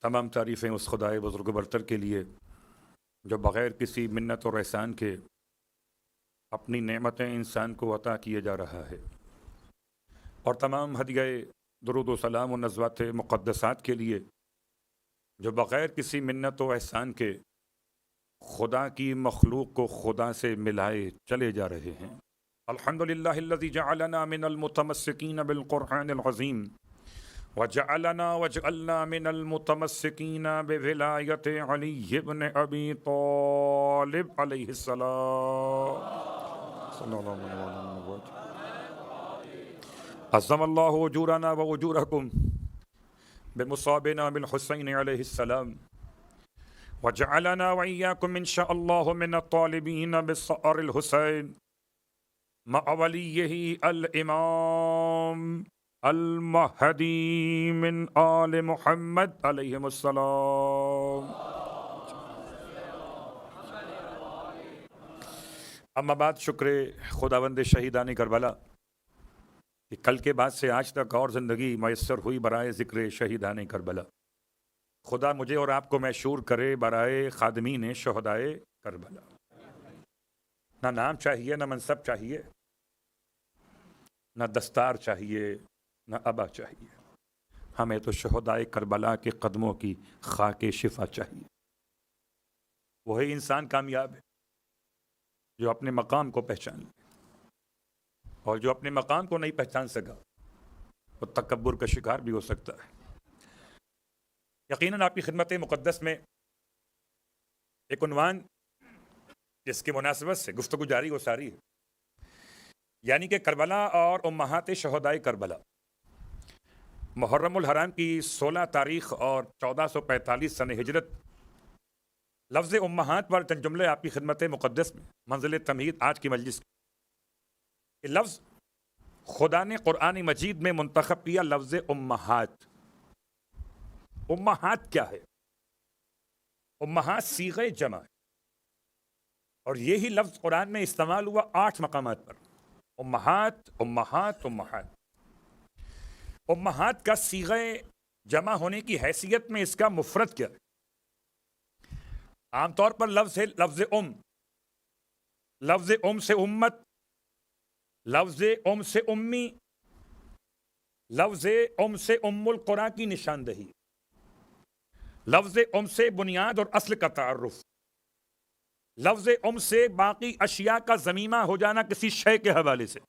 تمام تعریفیں اس خدائے بزرگ برتر کے لیے جو بغیر کسی منت اور احسان کے اپنی نعمتیں انسان کو عطا کیے جا رہا ہے، اور تمام ہدیہ درود و سلام و نزوات مقدسات کے لیے جو بغیر کسی منت و احسان کے خدا کی مخلوق کو خدا سے ملائے چلے جا رہے ہیں۔ الحمدللہ الذی جعلنا من المتمسکین بالقرآن العظیم وجعلنا من المتمسکین بولایت علی بن ابی طالب علیہ السلام صلی اللہ علیہ وسلم۔ عظم اللہ اجورنا و اجورکم بمصابنا بالحسین علیہ السلام وجعلنا وإياكم إن شاء الله من الطالبين بالصقر الحسين مع وليه الإمام المهدي من آل محمد عليهم السلام۔ اما بعد، شکر خداوند شہیدان کربلا کہ کل کے بعد سے آج تک اور زندگی میسر ہوئی برائے ذکر شہیدان کربلا۔ خدا مجھے اور آپ کو مشہور کرے برائے خادمین شہدائے کربلا۔ نہ نام چاہیے، نہ منصب چاہیے، نہ دستار چاہیے، نہ ابا چاہیے، ہمیں تو شہدائے کربلا کے قدموں کی خاک شفا چاہیے۔ وہی انسان کامیاب ہے جو اپنے مقام کو پہچان لے، اور جو اپنے مقام کو نہیں پہچان سکا وہ تکبر کا شکار بھی ہو سکتا ہے۔ یقیناً آپ کی خدمت مقدس میں ایک عنوان جس کی مناسبت سے گفتگو جاری و ساری ہے، یعنی کہ کربلا اور امہات شہدائے کربلا۔ محرم الحرام کی 16 تاریخ اور 1445 سن ہجرت لفظ امہات پر چند جملے آپ کی خدمت مقدس میں منزل تمہید آج کی مجلس یہ لفظ خدا نے قرآن مجید میں منتخب کیا، لفظ امہات۔ امہات کیا ہے؟ امہات صیغہ جمع ہے، اور یہی لفظ قرآن میں استعمال ہوا 8 مقامات پر۔ امہات امہات امہات۔ امہات کا صیغہ جمع ہونے کی حیثیت میں اس کا مفرد کیا ہے؟ عام طور پر لفظ ہے لفظ ام، لفظ ام سے امت، لفظ ام سے امی، لفظ ام سے ام القرآن کی نشاندہی، لفظ ام سے بنیاد اور اصل کا تعارف، لفظ ام سے باقی اشیاء کا ضمیمہ ہو جانا کسی شے کے حوالے سے،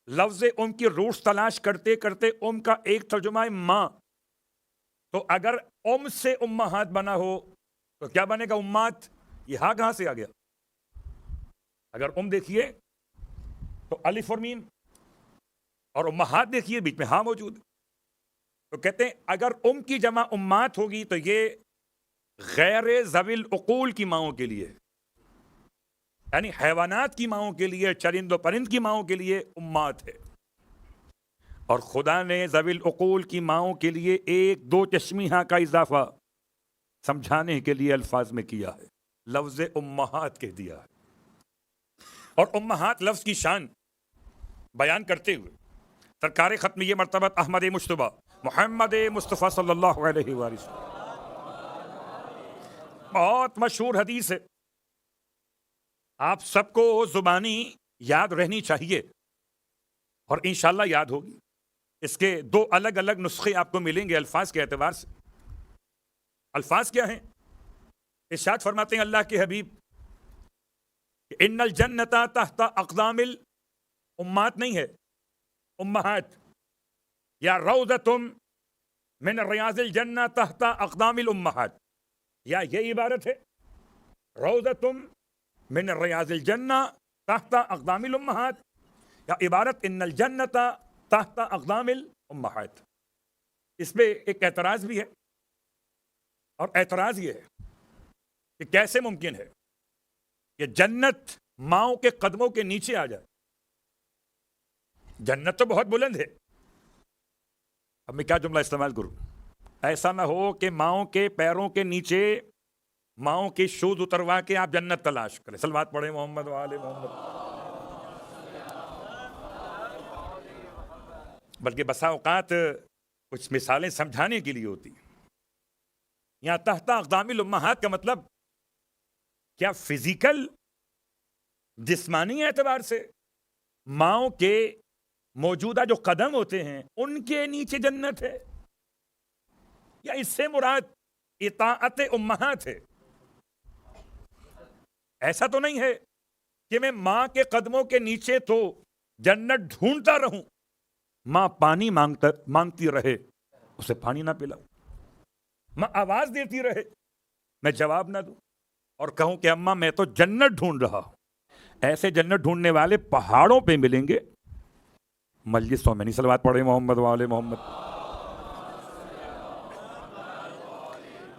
لفظ ام کی روٹس تلاش کرتے کرتے ام کا ایک ترجمہ ہے ماں۔ تو اگر ام سے امہات بنا ہو تو کیا بنے گا؟ امات۔ یہ ہاں کہاں سے آ گیا؟ اگر ام دیکھیے تو الف اور میم، اور امہات دیکھیے بیچ میں ہاں موجود ہے، تو کہتے ہیں اگر ام کی جمع امات ہوگی تو یہ غیر ذوی العقول کی ماؤں کے لیے، یعنی حیوانات کی ماؤں کے لیے، چرند و پرند کی ماؤں کے لیے امات ہے، اور خدا نے ذوی العقول کی ماؤں کے لیے ایک دو چشمیہ کا اضافہ سمجھانے کے لیے الفاظ میں کیا ہے، لفظ امہات کہہ دیا ہے۔ اور امہات لفظ کی شان بیان کرتے ہوئے سرکار ختمیہ مرتبت احمد مجتبی محمد مصطفیٰ صلی اللہ علیہ وآلہ وسلم بہت مشہور حدیث ہے، آپ سب کو زبانی یاد رہنی چاہیے اور انشاءاللہ یاد ہوگی۔ اس کے 2 الگ الگ نسخے آپ کو ملیں گے الفاظ کے اعتبار سے۔ الفاظ کیا ہیں؟ ارشاد فرماتے ہیں اللہ کے حبیب کہ ان الجنت تحت اقدام الامہات نہیں ہے، امہات، یا روضۃ من ریاض الجنہ تحت اقدام الامہات، یا یہ عبارت ہے روضۃ من ریاض الجنہ تحت اقدام الامہات، یا عبارت ان الجنت تحت اقدام الامہات۔ اس پہ ایک اعتراض بھی ہے، اور اعتراض یہ ہے کہ کیسے ممکن ہے کہ جنت ماؤں کے قدموں کے نیچے آ جائے؟ جنت تو بہت بلند ہے۔ اب میں کیا جملہ استعمال کروں؟ ایسا نہ ہو کہ ماؤں کے پیروں کے نیچے ماؤں کی شوز اتروا کے آپ جنت تلاش کریں۔ صلوات پڑھیں محمد و آل محمد۔ بلکہ بسا اوقات کچھ مثالیں سمجھانے کے لیے ہوتی ہیں۔ یہاں تحت اقدام الامہات کا مطلب کیا فزیکل جسمانی اعتبار سے ماؤں کے موجودہ جو قدم ہوتے ہیں ان کے نیچے جنت ہے، یا اس سے مراد اطاعت امہات ہے؟ ایسا تو نہیں ہے کہ میں ماں کے قدموں کے نیچے تو جنت ڈھونڈتا رہوں، ماں پانی مانگتی رہے اسے پانی نہ پلاؤں، ماں آواز دیتی رہے میں جواب نہ دوں اور کہوں کہ اماں میں تو جنت ڈھونڈ رہا ہوں۔ ایسے جنت ڈھونڈنے والے پہاڑوں پہ ملیں گے، مجلسوں میں نہیں۔ صلوات پڑھے محمد وآل محمد۔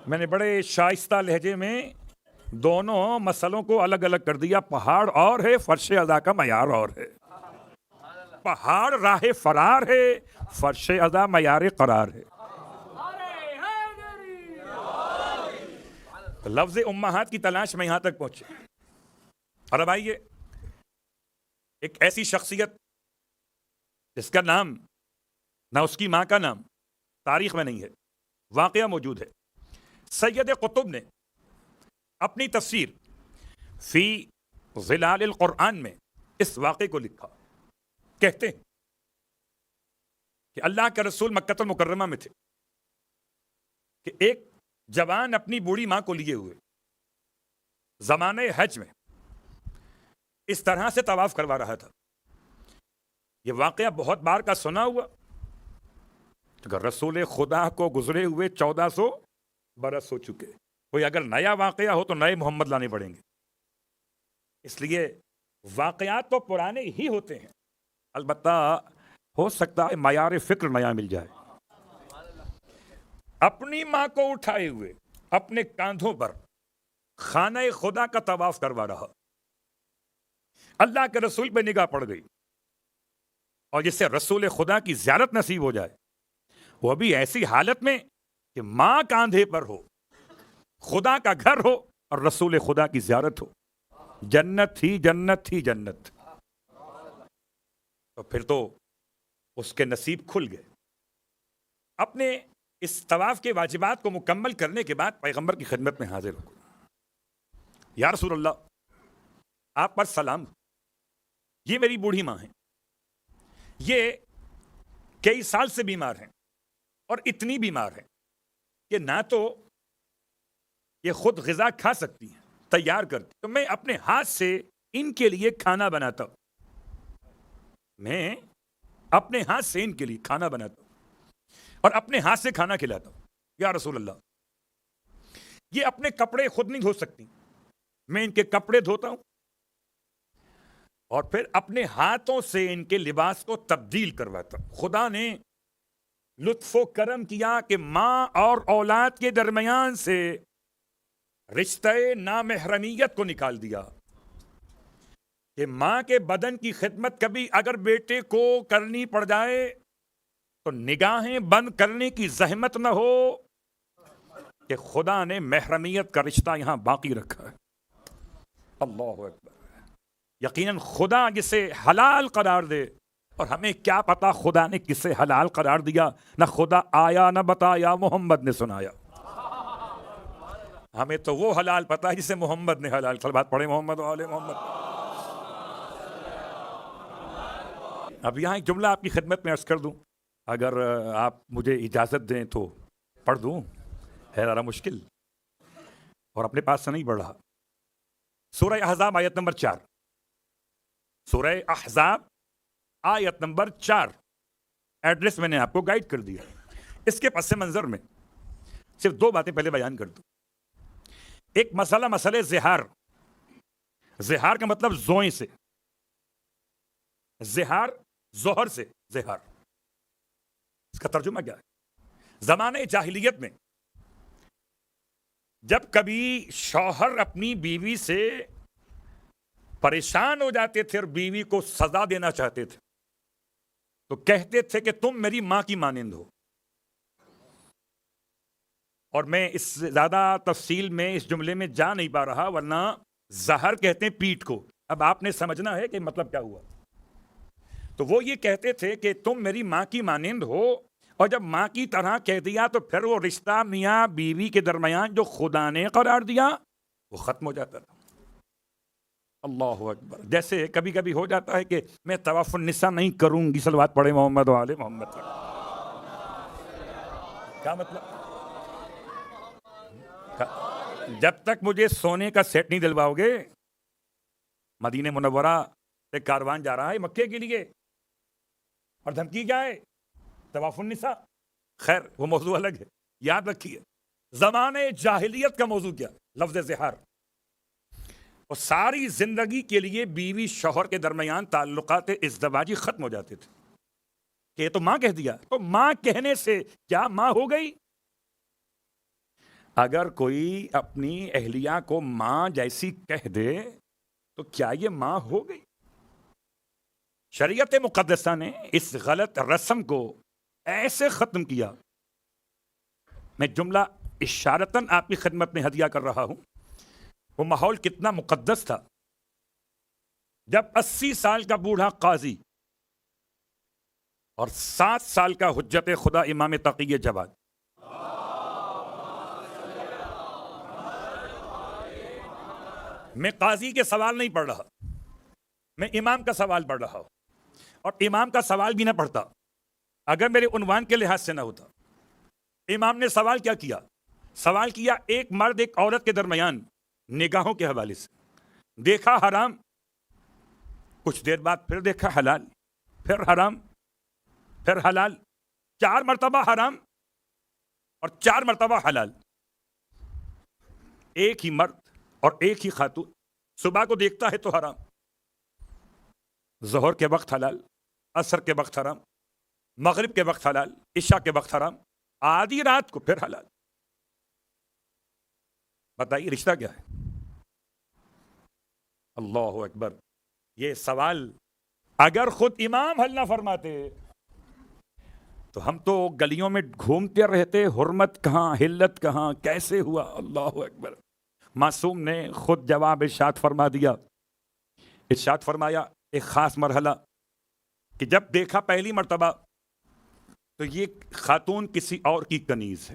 میں نے بڑے شائستہ لہجے میں دونوں مسئلوں کو الگ الگ کر دیا، پہاڑ اور ہے، فرش ادا کا معیار اور ہے۔ پہاڑ راہ فرار ہے، فرش ادا معیار قرار ہے۔ لفظ امہات کی تلاش میں یہاں تک پہنچے، اور اب آئیے ایک ایسی شخصیت جس کا نام نہ اس کی ماں کا نام تاریخ میں نہیں ہے، واقعہ موجود ہے۔ سید قطب نے اپنی تفسیر فی ظلال القرآن میں اس واقعے کو لکھا۔ کہتے ہیں کہ اللہ کے رسول مکہ المکرمہ میں تھے کہ ایک جوان اپنی بوڑھی ماں کو لیے ہوئے زمانے حج میں اس طرح سے طواف کروا رہا تھا۔ یہ واقعہ بہت بار کا سنا ہوا، اگر رسول خدا کو گزرے ہوئے 1400 برس ہو چکے، کوئی اگر نیا واقعہ ہو تو نئے محمد لانے پڑیں گے، اس لیے واقعات تو پرانے ہی ہوتے ہیں، البتہ ہو سکتا ہے معیار فکر نیا مل جائے۔ اپنی ماں کو اٹھائے ہوئے اپنے کاندھوں پر خانہ خدا کا طواف کروا رہا، اللہ کے رسول پہ نگاہ پڑ گئی، اور جس سے رسول خدا کی زیارت نصیب ہو جائے وہ بھی ایسی حالت میں کہ ماں کاندھے پر ہو، خدا کا گھر ہو اور رسول خدا کی زیارت ہو، جنت ہی جنت ہی جنت۔ تو پھر تو اس کے نصیب کھل گئے۔ اپنے اس طواف کے واجبات کو مکمل کرنے کے بعد پیغمبر کی خدمت میں حاضر ہو، یا رسول اللہ آپ پر سلام، یہ میری بوڑھی ماں ہے، یہ کئی سال سے بیمار ہیں اور اتنی بیمار ہیں کہ نہ تو یہ خود غذا کھا سکتی ہیں تیار کرتی، تو میں اپنے ہاتھ سے ان کے لیے کھانا بناتا ہوں، میں اپنے ہاتھ سے ان کے لیے کھانا بناتا ہوں اور اپنے ہاتھ سے کھانا کھلاتا ہوں۔ یا رسول اللہ یہ اپنے کپڑے خود نہیں دھو سکتی، میں ان کے کپڑے دھوتا ہوں اور پھر اپنے ہاتھوں سے ان کے لباس کو تبدیل کرواتا ہوں۔ خدا نے لطف و کرم کیا کہ ماں اور اولاد کے درمیان سے رشتہ نامحرمیت کو نکال دیا، کہ ماں کے بدن کی خدمت کبھی اگر بیٹے کو کرنی پڑ جائے تو نگاہیں بند کرنے کی زحمت نہ ہو، کہ خدا نے محرمیت کا رشتہ یہاں باقی رکھا ہے۔ اللہ اکبر۔ یقیناً خدا جسے حلال قرار دے، اور ہمیں کیا پتا خدا نے کسے حلال قرار دیا، نہ خدا آیا نہ بتایا، محمد نے سنایا۔ ہمیں تو وہ حلال پتا ہے جسے محمد نے حلال۔ صلوات پڑھے محمد وآل محمد۔ اب یہاں ایک جملہ آپ کی خدمت میں عرض کر دوں، اگر آپ مجھے اجازت دیں تو پڑھ دوں، ہے ذرا مشکل اور اپنے پاس سے نہیں پڑھ رہا۔ سورہ احزاب آیت نمبر 4، سورہ احزاب آیت نمبر 4، ایڈریس میں نے آپ کو گائیڈ کر دیا۔ اس کے پس منظر میں صرف دو باتیں پہلے بیان کر دوں۔ ایک مسئلہ زہار۔ زہار کا مطلب زوئیں سے، زہار زہر سے، زہار اس کا ترجمہ کیا ہے؟ زمانے جاہلیت میں جب کبھی شوہر اپنی بیوی سے پریشان ہو جاتے تھے اور بیوی کو سزا دینا چاہتے تھے تو کہتے تھے کہ تم میری ماں کی مانند ہو۔ اور میں اس زیادہ تفصیل میں اس جملے میں جا نہیں پا رہا، ورنہ زہر کہتے ہیں پیٹ کو، اب آپ نے سمجھنا ہے کہ مطلب کیا ہوا۔ تو وہ یہ کہتے تھے کہ تم میری ماں کی مانند ہو اور جب ماں کی طرح کہہ دیا تو پھر وہ رشتہ میاں بیوی کے درمیان جو خدا نے قرار دیا وہ ختم ہو جاتا تھا. اللہ اکبر. جیسے کبھی کبھی ہو جاتا ہے کہ میں طواف النساء نہیں کروں گی, صلوات پڑھے محمد و آل محمد. کیا مطلب؟ جب تک مجھے سونے کا سیٹ نہیں دلواؤ گے, مدینہ منورہ سے کاروان جا رہا ہے مکے کے لیے, اور دھمکی کیا ہے؟ طواف النساء. خیر وہ موضوع الگ ہے. یاد رکھیے زمانے جاہلیت کا موضوع کیا؟ لفظ زہار. اور ساری زندگی کے لیے بیوی شوہر کے درمیان تعلقات ازدواجی ختم ہو جاتے تھے کہ یہ تو ماں کہہ دیا, تو ماں کہنے سے کیا ماں ہو گئی؟ اگر کوئی اپنی اہلیہ کو ماں جیسی کہہ دے تو کیا یہ ماں ہو گئی؟ شریعت مقدسہ نے اس غلط رسم کو ایسے ختم کیا. میں جملہ اشارتاً آپ کی خدمت میں ہدیہ کر رہا ہوں. وہ ماحول کتنا مقدس تھا جب 80 سال کا بوڑھا قاضی اور 7 سال کا حجت خدا امام تقی جواد میں قاضی کے سوال نہیں پڑھ رہا, میں امام کا سوال پڑھ رہا ہوں. اور امام کا سوال بھی نہ پڑھتا اگر میرے عنوان کے لحاظ سے نہ ہوتا. امام نے سوال کیا کیا؟ سوال کیا ایک مرد ایک عورت کے درمیان نگاہوں کے حوالے سے. دیکھا حرام, کچھ دیر بعد پھر دیکھا حلال, پھر حرام, پھر حلال, 4 مرتبہ حرام اور 4 مرتبہ حلال. ایک ہی مرد اور ایک ہی خاتون صبح کو دیکھتا ہے تو حرام, ظہر کے وقت حلال, عصر کے وقت حرام, مغرب کے وقت حلال, عشاء کے وقت حرام, آدھی رات کو پھر حلال. بتائیے رشتہ کیا ہے؟ اللہ اکبر. یہ سوال اگر خود امام حل نہ فرماتے تو ہم تو گلیوں میں گھومتے رہتے, حرمت کہاں, حلت کہاں, کیسے ہوا. اللہ اکبر. معصوم نے خود جواب ارشاد فرما دیا. ارشاد فرمایا ایک خاص مرحلہ کہ جب دیکھا پہلی مرتبہ تو یہ خاتون کسی اور کی کنیز ہے,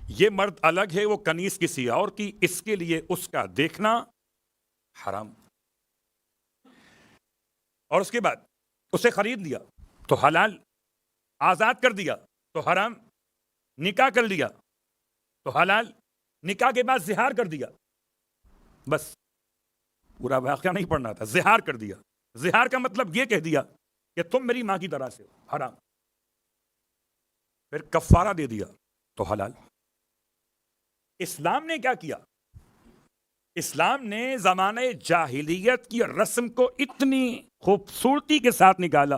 یہ مرد الگ ہے, وہ کنیز کسی اور کی, اس کے لیے اس کا دیکھنا حرام. اور اس کے بعد اسے خرید لیا تو حلال, آزاد کر دیا تو حرام, نکاح کر لیا تو حلال, نکاح کے بعد زہار کر دیا. بس پورا واقعہ نہیں پڑھنا تھا, زہار کر دیا. زہار کا مطلب یہ کہہ دیا کہ تم میری ماں کی طرح سے ہو, حرام. پھر کفارہ دے دیا تو حلال. اسلام نے کیا کیا؟ اسلام نے زمانے جاہلیت کی رسم کو اتنی خوبصورتی کے ساتھ نکالا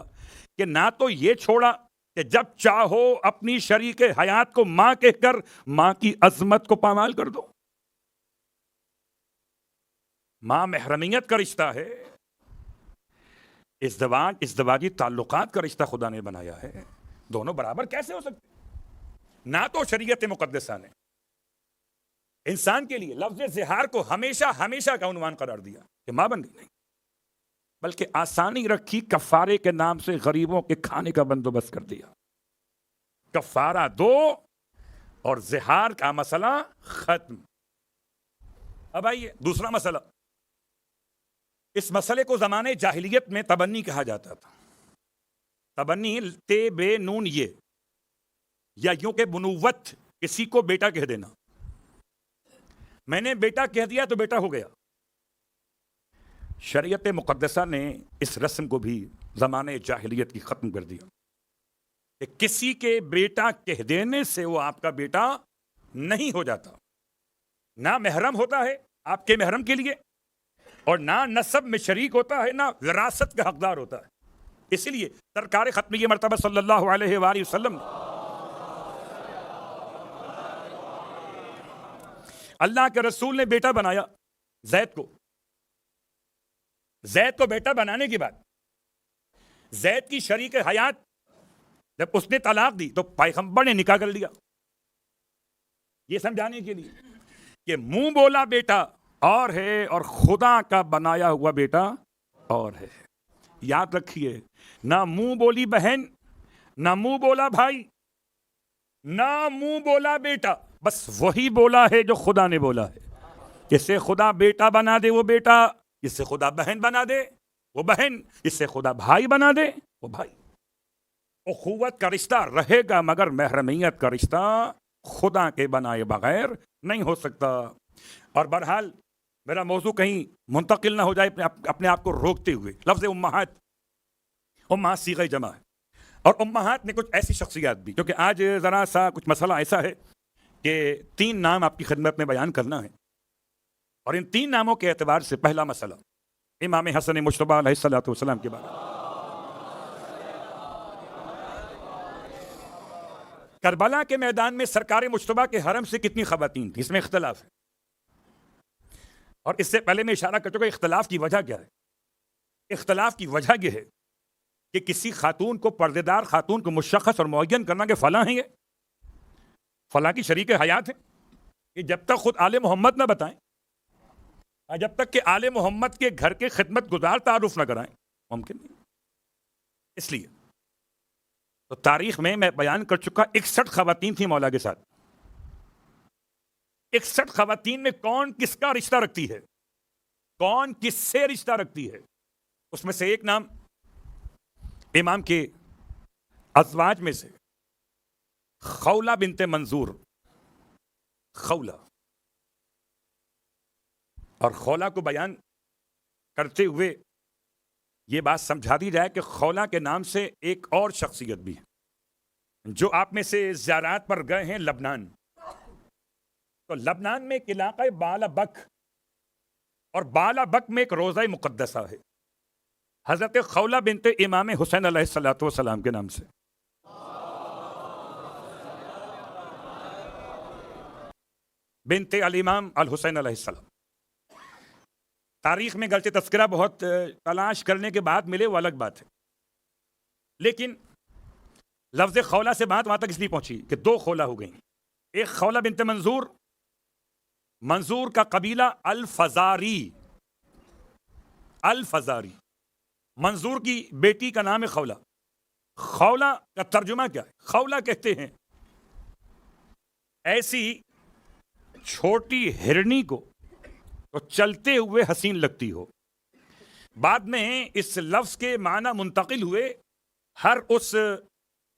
کہ نہ تو یہ چھوڑا کہ جب چاہو اپنی شریک حیات کو ماں کہہ کر ماں کی عظمت کو پامال کر دو. ماں محرمیت کا رشتہ ہے, ازدواجی تعلقات کا رشتہ خدا نے بنایا ہے. دونوں برابر کیسے ہو سکتے؟ نہ تو شریعت مقدسہ نے انسان کے لیے لفظ زہار کو ہمیشہ ہمیشہ کا عنوان قرار دیا کہ ماں بن گئی, نہیں, بلکہ آسانی رکھی, کفارے کے نام سے غریبوں کے کھانے کا بندوبست کر دیا. کفارہ دو اور زہار کا مسئلہ ختم. اب آئیے دوسرا مسئلہ. اس مسئلے کو زمانے جاہلیت میں تبنی کہا جاتا تھا. تبنی تے بے نون یہ, یا یوں کہ بنوت, کسی کو بیٹا کہہ دینا. میں نے بیٹا کہہ دیا تو بیٹا ہو گیا. شریعت مقدسہ نے اس رسم کو بھی زمانے جاہلیت کی ختم کر دیا کہ کسی کے بیٹا کہہ دینے سے وہ آپ کا بیٹا نہیں ہو جاتا. نہ محرم ہوتا ہے آپ کے محرم کے لیے, اور نہ نسب میں شریک ہوتا ہے, نہ وراثت کا حقدار ہوتا ہے. اسی لیے سرکار ختمی مرتبہ صلی اللہ علیہ وآلہ وسلم اللہ کے رسول نے بیٹا بنایا زید کو. زید کو بیٹا بنانے کے بعد زید کی شریک حیات جب اس نے طلاق دی تو پیغمبر نے نکاح کر لیا. یہ سمجھانے کے لیے کہ منہ بولا بیٹا اور ہے اور خدا کا بنایا ہوا بیٹا اور ہے. یاد رکھیے, نہ منہ بولی بہن نہ منہ بولا بھائی، نہ منہ بولا بیٹا، بس وہی بولا ہے جو خدا نے بولا ہے. جس سے خدا بیٹا بنا دے وہ بیٹا، جس سے خدا بہن بنا دے وہ بہن، جس سے خدا بھائی بنا دے وہ بھائی. اخوت کا رشتہ رہے گا مگر محرمیت کا رشتہ خدا کے بنائے بغیر نہیں ہو سکتا. اور بہرحال میرا موضوع کہیں منتقل نہ ہو جائے اپنے آپ کو روکتے ہوئے. لفظ امہات، امہات صیغہ جمع ہے، اور امہات میں کچھ ایسی شخصیات بھی، کیونکہ آج ذرا سا کچھ مسئلہ ایسا ہے کہ 3 نام آپ کی خدمت میں بیان کرنا ہے، اور ان 3 ناموں کے اعتبار سے پہلا مسئلہ امام حسن مجتبی علیہ الصلوۃ والسلام کے بارے میں. کربلا کے میدان میں سرکار مجتبی کے حرم سے کتنی خواتین تھیں، اس میں اختلاف ہے. اور اس سے پہلے میں اشارہ کر چکا اختلاف کی وجہ کیا ہے. اختلاف کی وجہ یہ ہے کہ کسی خاتون کو، پردے دار خاتون کو مشخص اور معین کرنا کہ فلاں ہیں، یہ فلاں کی شریک حیات ہیں، کہ جب تک خود آل محمد نہ بتائیں، جب تک کہ آل محمد کے گھر کے خدمت گزار تعارف نہ کرائیں، ممکن نہیں. اس لیے تو تاریخ میں بیان کر چکا 61 خواتین تھیں مولا کے ساتھ. 61 خواتین میں کون کس کا رشتہ رکھتی ہے، کون کس سے رشتہ رکھتی ہے. اس میں سے ایک نام امام کے ازواج میں سے خولہ بنت منظور، خولہ. اور خولہ کو بیان کرتے ہوئے یہ بات سمجھا دی جائے کہ خولہ کے نام سے ایک اور شخصیت بھی ہے جو آپ میں سے زیارات پر گئے ہیں، لبنان. تو لبنان میں ایک علاقہ بالا بک، اور بالا بک میں ایک روضہ مقدسہ ہے حضرت خولہ بنت امام حسین علیہ الصلوۃ والسلام کے نام سے. بنت الامام الحسین علیہ السلام. تاریخ میں گرچہ تذکرہ بہت تلاش کرنے کے بعد ملے، وہ الگ بات ہے، لیکن لفظ خولہ سے بات وہاں تک اس لیے پہنچی کہ 2 خولہ ہو گئیں. ایک خولہ بنت منظور، منظور کا قبیلہ الفزاری، الفزاری. منظور کی بیٹی کا نام ہے خولہ. خولہ کا ترجمہ کیا ہے؟ خولہ کہتے ہیں ایسی چھوٹی ہرنی کو تو چلتے ہوئے حسین لگتی ہو. بعد میں اس لفظ کے معنی منتقل ہوئے ہر اس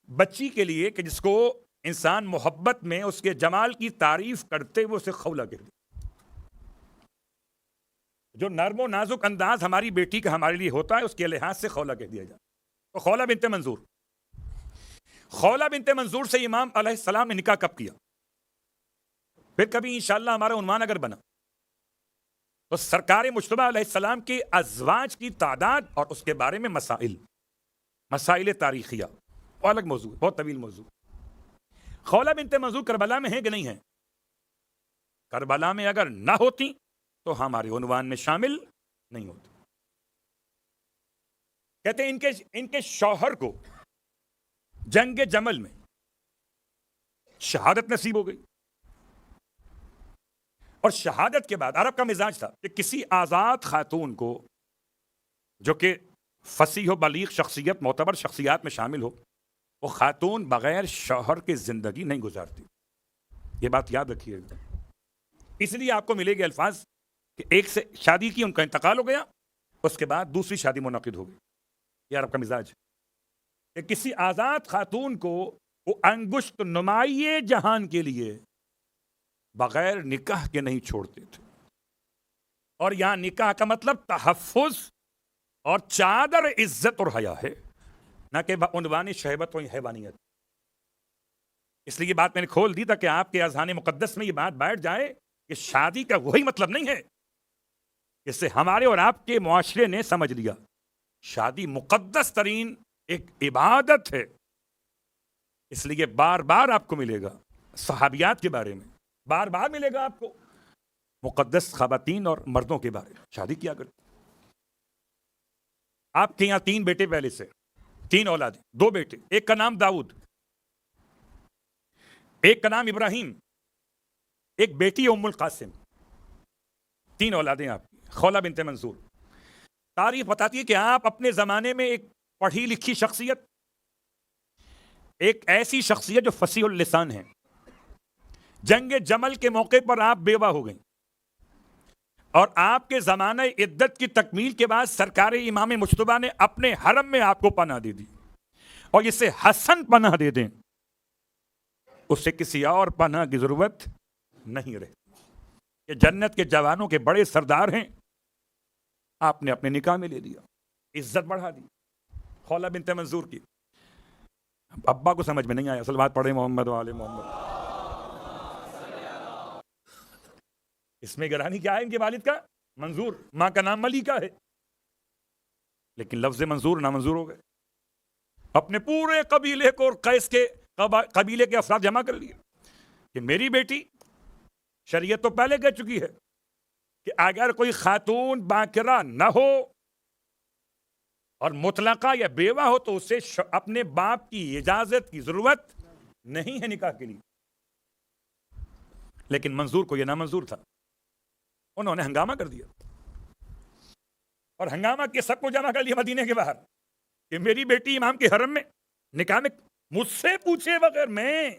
بچی کے لیے کہ جس کو انسان محبت میں اس کے جمال کی تعریف کرتے ہوئے اسے خولہ کہتے. جو نرم و نازک انداز ہماری بیٹی کا ہمارے لیے ہوتا ہے، اس کے لحاظ سے خولہ کہہ دیا جاتا. تو خولہ بنت منظور، خولہ بنت منظور سے امام علیہ السلام نے نکاح کب کیا؟ پھر کبھی انشاءاللہ ہمارا عنوان اگر بنا تو سرکار مجتبی علیہ السلام کی ازواج کی تعداد اور اس کے بارے میں مسائل تاریخیہ، وہ الگ موضوع ہے، بہت طویل موضوع. خولہ بنت منظور کربلا میں ہیں کہ نہیں ہیں؟ کربلا میں اگر نہ ہوتی تو ہمارے عنوان میں شامل نہیں ہوتی. کہتے ہیں ان کے شوہر کو جنگ جمل میں شہادت نصیب ہو گئی، اور شہادت کے بعد عرب کا مزاج تھا کہ کسی آزاد خاتون کو جو کہ فصیح و بلیغ شخصیت، معتبر شخصیات میں شامل ہو، وہ خاتون بغیر شوہر کے زندگی نہیں گزارتی. یہ بات یاد رکھیے گا. اس لیے آپ کو ملے گے الفاظ کہ ایک سے شادی کی، ان کا انتقال ہو گیا، اس کے بعد دوسری شادی منعقد ہو گئی. یہ عرب کا مزاج ہے کہ کسی آزاد خاتون کو وہ انگشت نمائی جہان کے لیے بغیر نکاح کے نہیں چھوڑتے تھے. اور یہاں نکاح کا مطلب تحفظ اور چادر عزت اور حیا ہے، نہ کہ عنوان شہوت و حیوانیت. اس لیے یہ بات میں نے کھول دی تھا کہ آپ کے اذہان مقدس میں یہ بات بیٹھ جائے کہ شادی کا وہی مطلب نہیں ہے. اس سے ہمارے اور آپ کے معاشرے نے سمجھ لیا شادی مقدس ترین ایک عبادت ہے. اس لیے بار بار آپ کو ملے گا صحابیات کے بارے میں، بار بار ملے گا آپ کو مقدس خواتین اور مردوں کے بارے میں. شادی کیا کرتے آپ کے یہاں 3 بیٹے پہلے سے، 3 اولادیں، 2 بیٹے، ایک کا نام داؤد، ایک کا نام ابراہیم، ایک بیٹی ام القاسم. 3 اولادیں آپ کی. خولہ بنت منظور. تاریخ بتاتی ہے کہ آپ اپنے زمانے میں ایک پڑھی لکھی شخصیت، ایک ایسی شخصیت جو فصیح اللسان ہے. جنگ جمل کے موقع پر آپ بیوہ ہو گئیں اور آپ کے زمانہ عدت کی تکمیل کے بعد سرکار امام مجتبیٰ نے اپنے حرم میں آپ کو پناہ دے دی اور اسے حسن پناہ دے دیں, اس سے کسی اور پناہ کی ضرورت نہیں رہی. یہ جنت کے جوانوں کے بڑے سردار ہیں, آپ نے اپنے نکاح میں لے لیا, عزت بڑھا دی. خولہ بنت منظور کی ابا کو سمجھ میں نہیں آیا, اصل بات پڑھے محمد والے محمد. اس میں گرانی کیا ہے ان کے والد کا؟ منظور. ماں کا نام ملیکہ ہے, لیکن لفظ منظور نامنظور ہو گئے. اپنے پورے قبیلے کو اور قیس کے قبیلے کے افراد جمع کر لیے کہ میری بیٹی, شریعت تو پہلے کہہ چکی ہے کہ اگر کوئی خاتون باکرہ نہ ہو اور مطلقہ یا بیوہ ہو تو اسے اپنے باپ کی اجازت کی ضرورت نہیں ہے نکاح کے لیے. لیکن منظور کو یہ نامنظور تھا, انہوں نے ہنگامہ کر دیا اور ہنگامہ کے سب کو جمع کر لیا مدینے کے باہر کہ میری بیٹی امام کے حرم میں نکاح میں مجھ سے پوچھے بغیر میں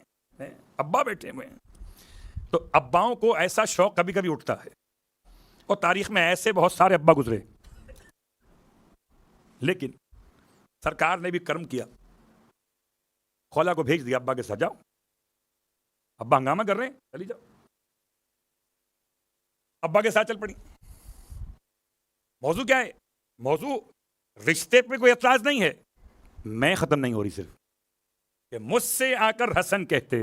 ابا بیٹھے ہوئے ہیں. تو اباؤں کو ایسا شوق کبھی کبھی اٹھتا ہے, اور تاریخ میں ایسے بہت سارے ابا گزرے, لیکن سرکار نے بھی کرم کیا, خولہ کو بھیج دیا ابا کے ساتھ, جاؤ ابا ہنگامہ کر رہے ہیں چلی جاؤ. ابا کے ساتھ چل پڑی. موضوع کیا ہے؟ موضوع رشتے پہ کوئی اعتراض نہیں ہے, میں ختم نہیں ہو رہی, صرف کہ مجھ سے آ کر حسن کہتے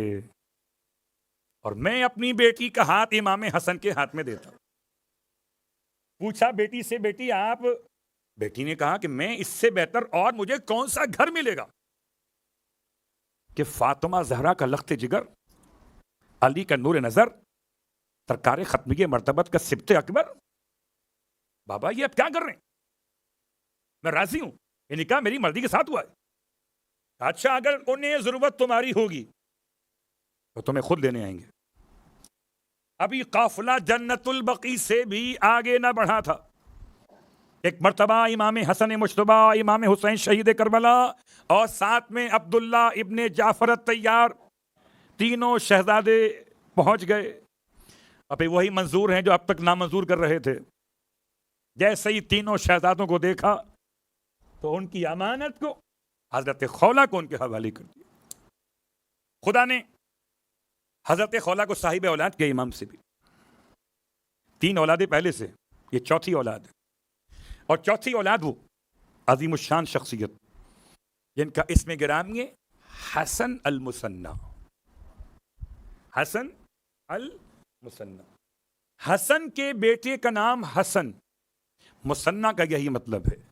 اور میں اپنی بیٹی کا ہاتھ امام حسن کے ہاتھ میں دیتا. پوچھا بیٹی سے, بیٹی آپ, بیٹی نے کہا کہ میں اس سے بہتر اور مجھے کون سا گھر ملے گا کہ فاطمہ زہرا کا لخت جگر, علی کا نور نظر, سرکار ختمی مرتبت کا سبت اکبر. بابا یہ اب کیا کر رہے ہیں؟ میں راضی ہوں, یہ نکاح میری مرضی کے ساتھ ہوا ہے. اچھا اگر انہیں ضرورت تمہاری ہوگی تو تمہیں خود لینے آئیں گے. ابھی قافلہ جنت البقیع سے بھی آگے نہ بڑھا تھا, ایک مرتبہ امام حسن مجتبیٰ, امام حسین شہید کربلا اور ساتھ میں عبداللہ ابن جعفر الطیار, تینوں شہزادے پہنچ گئے. ابھی وہی منظور ہیں جو اب تک نامنظور کر رہے تھے. جیسے ہی تینوں شہزادوں کو دیکھا تو ان کی امانت کو حضرت خولہ کو ان کے حوالے کر دیا. خدا نے حضرت خولہ کو صاحب اولاد کے امام سے بھی 3 اولادیں پہلے سے, یہ چوتھی اولاد ہے, اور چوتھی اولاد وہ عظیم الشان شخصیت جن کا اسم گرامی ہے حسن المثنی. حسن المثنی, حسن کے بیٹے کا نام حسن, مثنی کا یہی مطلب ہے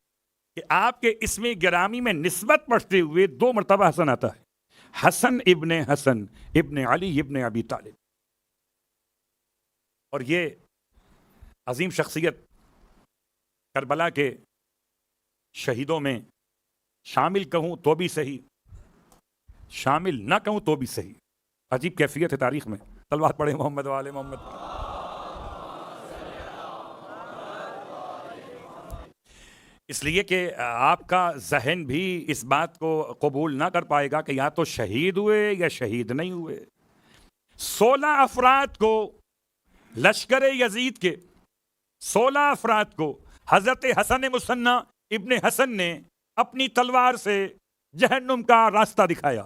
کہ آپ کے اسم گرامی میں نسبت پڑھتے ہوئے 2 مرتبہ حسن آتا ہے, حسن ابن علی ابن ابی طالب. اور یہ عظیم شخصیت کربلا کے شہیدوں میں شامل کہوں تو بھی صحیح, شامل نہ کہوں تو بھی صحیح. عجیب کیفیت ہے تاریخ میں. صلوات پڑھے محمد والے محمد. اس لیے کہ آپ کا ذہن بھی اس بات کو قبول نہ کر پائے گا کہ یا تو شہید ہوئے یا شہید نہیں ہوئے. 16 افراد کو لشکر یزید کے 16 افراد کو حضرت حسن مثنی ابن حسن نے اپنی تلوار سے جہنم کا راستہ دکھایا.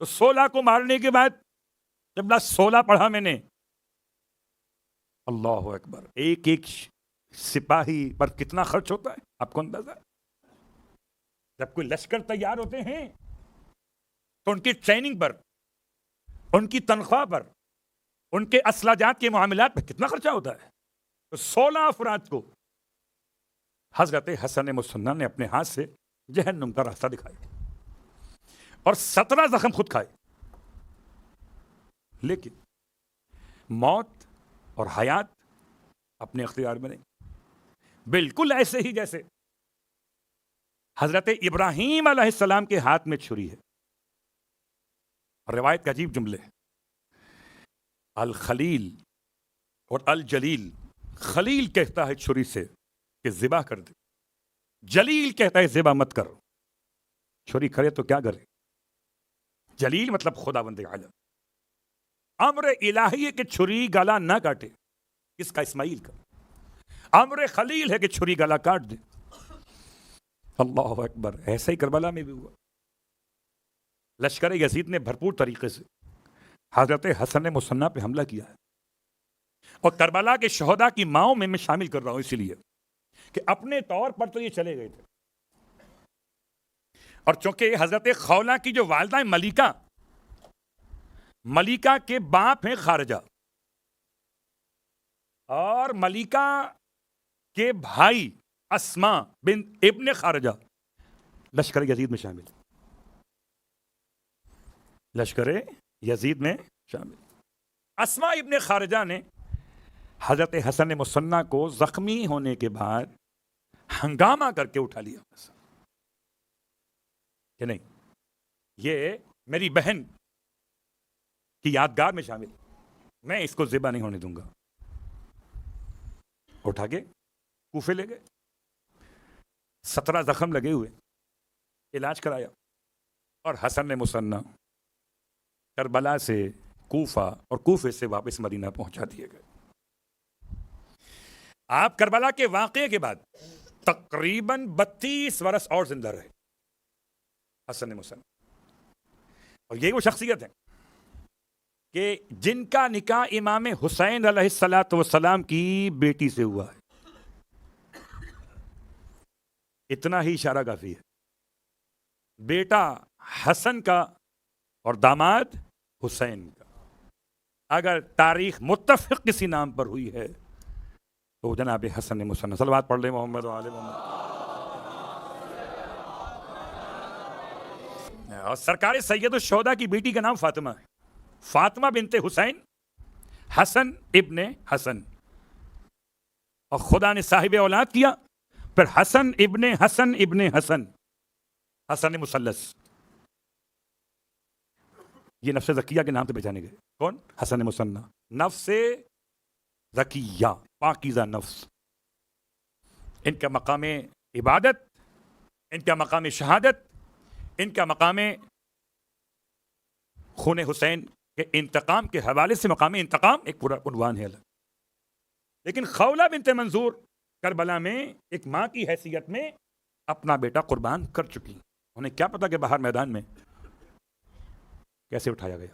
تو 16 کو مارنے کے بعد جب 16 پڑھا میں نے, اللہ اکبر, ایک ایک سپاہی پر کتنا خرچ ہوتا ہے آپ کو اندازہ ہے؟ جب کوئی لشکر تیار ہوتے ہیں تو ان کی ٹریننگ پر, ان کی تنخواہ پر, ان کے اسلحہ جات کے معاملات پر کتنا خرچہ ہوتا ہے. تو 16 افراد کو حضرت حسن مثنی نے اپنے ہاتھ سے جہنم کا راستہ دکھایا اور 17 زخم خود کھائے. لیکن موت اور حیات اپنے اختیار میں نہیں. بالکل ایسے ہی جیسے حضرت ابراہیم علیہ السلام کے ہاتھ میں چھری ہے. اور روایت کا عجیب جملے, الخلیل اور الجلیل, خلیل کہتا ہے چھری سے کہ ذبح کر دے, جلیل کہتا ہے ذبح مت کر. چھری کھڑے تو کیا کرے, جلیل مطلب خداوند عالم. امر الہی ہے کہ چھری گلا نہ کاٹے. کس کا؟ اسماعیل کا. امر خلیل ہے کہ چھری گلا کاٹ دے. اللہ اکبر. ایسا ہی کربلا میں بھی ہوا. لشکر یزید نے بھرپور طریقے سے حضرت حسن مصنع پہ حملہ کیا ہے. اور کربلا کے شہداء کی ماؤں میں شامل کر رہا ہوں اسی لیے کہ اپنے طور پر تو یہ چلے گئے تھے. اور چونکہ حضرت خولہ کی جو والدہ ہیں ملیکہ کے باپ ہیں خارجہ، اور ملیکہ کے بھائی اسما بن ابن خارجہ لشکر یزید میں شامل. لشکر یزید میں شامل. اسما ابن خارجہ نے حضرت حسن مصنع کو زخمی ہونے کے بعد ہنگامہ کر کے اٹھا لیا کہ نہیں، یہ میری بہن کی یادگار میں شامل، میں اس کو ذبح نہیں ہونے دوں گا. اٹھا کے کوفے لے گئے. 17 زخم لگے ہوئے، علاج کرایا، اور حسن مصنع کربلا سے کوفہ اور کوفے سے واپس مدینہ پہنچا دیے گئے. آپ کربلا کے واقعے کے بعد تقریباً 32 برس اور زندہ رہے حسن مصنع. اور یہ وہ شخصیت ہے کہ جن کا نکاح امام حسین علیہ الصلاۃ والسلام کی بیٹی سے ہوا ہے. اتنا ہی اشارہ کافی ہے. بیٹا حسن کا اور داماد حسین کا. اگر تاریخ متفق کسی نام پر ہوئی ہے تو جناب حسن مصنع. صلوات پڑھ لیں محمد و آل محمد. اور سرکار سید الشہداء کی بیٹی کا نام فاطمہ ہے. فاطمہ بنت حسین، حسن ابن حسن. اور خدا نے صاحب اولاد کیا، پھر حسن ابن حسن ابن حسن، حسن مثلث. یہ نفس زکیہ کے نام سے پہچانے گئے. کون؟ حسن مصنع. نفس زکیہ، پاکیزہ نفس. ان کا مقام عبادت، ان کا مقام شہادت، ان کا مقام خون حسین کے انتقام کے حوالے سے مقام انتقام ایک پورا عنوان ہے الگ. لیکن خولہ بنت منظور کربلا میں ایک ماں کی حیثیت میں اپنا بیٹا قربان کر چکی. انہیں کیا پتا کہ باہر میدان میں کیسے اٹھایا گیا.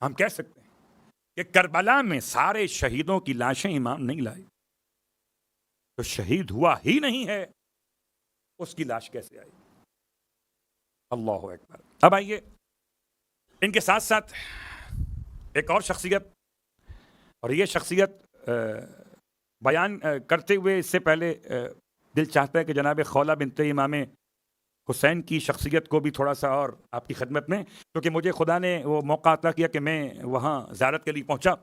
ہم کہہ سکتے ہیں کہ کربلا میں سارے شہیدوں کی لاشیں امام نہیں لائے. تو شہید ہوا ہی نہیں ہے، اس کی لاش کیسے آئی؟ اللہ اکبر. اب آئیے ان کے ساتھ ساتھ ایک اور شخصیت، اور یہ شخصیت بیان کرتے ہوئے اس سے پہلے دل چاہتا ہے کہ جناب خولہ بنت امام حسین کی شخصیت کو بھی تھوڑا سا اور آپ کی خدمت میں، کیونکہ مجھے خدا نے وہ موقع عطا کیا کہ میں وہاں زیارت کے لیے پہنچا،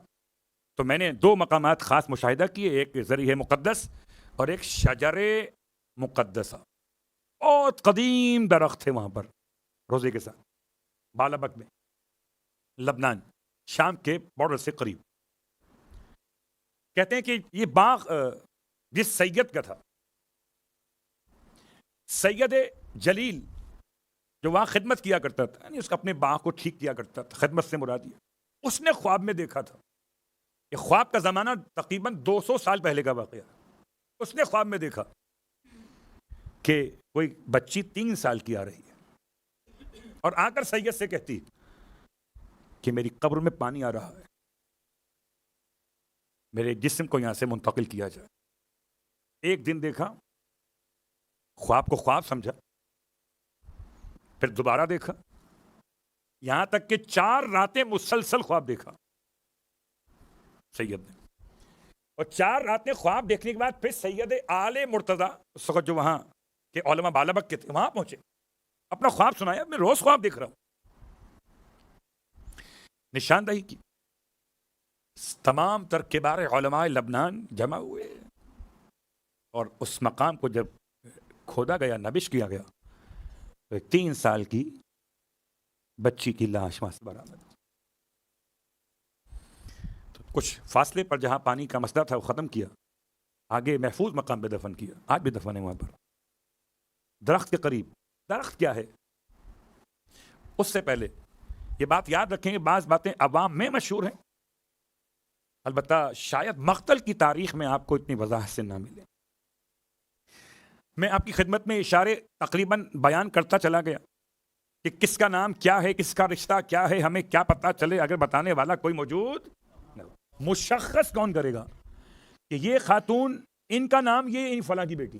تو میں نے 2 مقامات خاص مشاہدہ کیے. ایک ذریح مقدس اور ایک شجر مقدسہ. بہت قدیم درخت ہے وہاں پر روزے کے ساتھ، بالابک میں، لبنان، شام کے بارڈر سے قریب. کہتے ہیں کہ یہ باغ جس سید کا تھا، سید جلیل جو وہاں خدمت کیا کرتا تھا، یعنی اس کا اپنے باغ کو ٹھیک کیا کرتا تھا، خدمت سے مراد یہ، اس نے خواب میں دیکھا تھا. یہ خواب کا زمانہ تقریباً 200 سال پہلے کا واقعہ. اس نے خواب میں دیکھا کہ کوئی بچی 3 سال کی آ رہی ہے اور آ کر سید سے کہتی کہ میری قبر میں پانی آ رہا ہے، میرے جسم کو یہاں سے منتقل کیا جائے. ایک دن دیکھا، خواب کو خواب سمجھا، پھر دوبارہ دیکھا، یہاں تک کہ 4 راتیں مسلسل خواب دیکھا سید نے. اور 4 راتیں خواب دیکھنے کے بعد پھر سید آل مرتضیٰ، اس وقت جو وہاں کے علماء بالابک کے تھے، وہاں پہنچے، اپنا خواب سنایا، میں روز خواب دیکھ رہا ہوں. نشاندہی کی. تمام تر کبار علماء لبنان جمع ہوئے، اور اس مقام کو جب کھودا گیا، نبش کیا گیا، تو 3 سال کی بچی کی لاش وہاں سے برآمد. تو کچھ فاصلے پر جہاں پانی کا مسئلہ تھا وہ ختم کیا، آگے محفوظ مقام پہ دفن کیا. آج بھی دفن ہے وہاں پر، درخت کے قریب. درخت کیا ہے؟ اس سے پہلے یہ بات یاد رکھیں کہ بعض باتیں عوام میں مشہور ہیں، البتہ شاید مقتل کی تاریخ میں آپ کو اتنی وضاحت سے نہ ملے۔ میں آپ کی خدمت میں اشارے تقریباً بیان کرتا چلا گیا کہ کس کا نام کیا ہے، کس کا رشتہ کیا ہے، ہمیں کیا پتہ چلے اگر بتانے والا کوئی موجود نہ ہو۔ مشخص کون کرے گا کہ یہ خاتون، ان کا نام یہ، ان فلاں کی بیٹی۔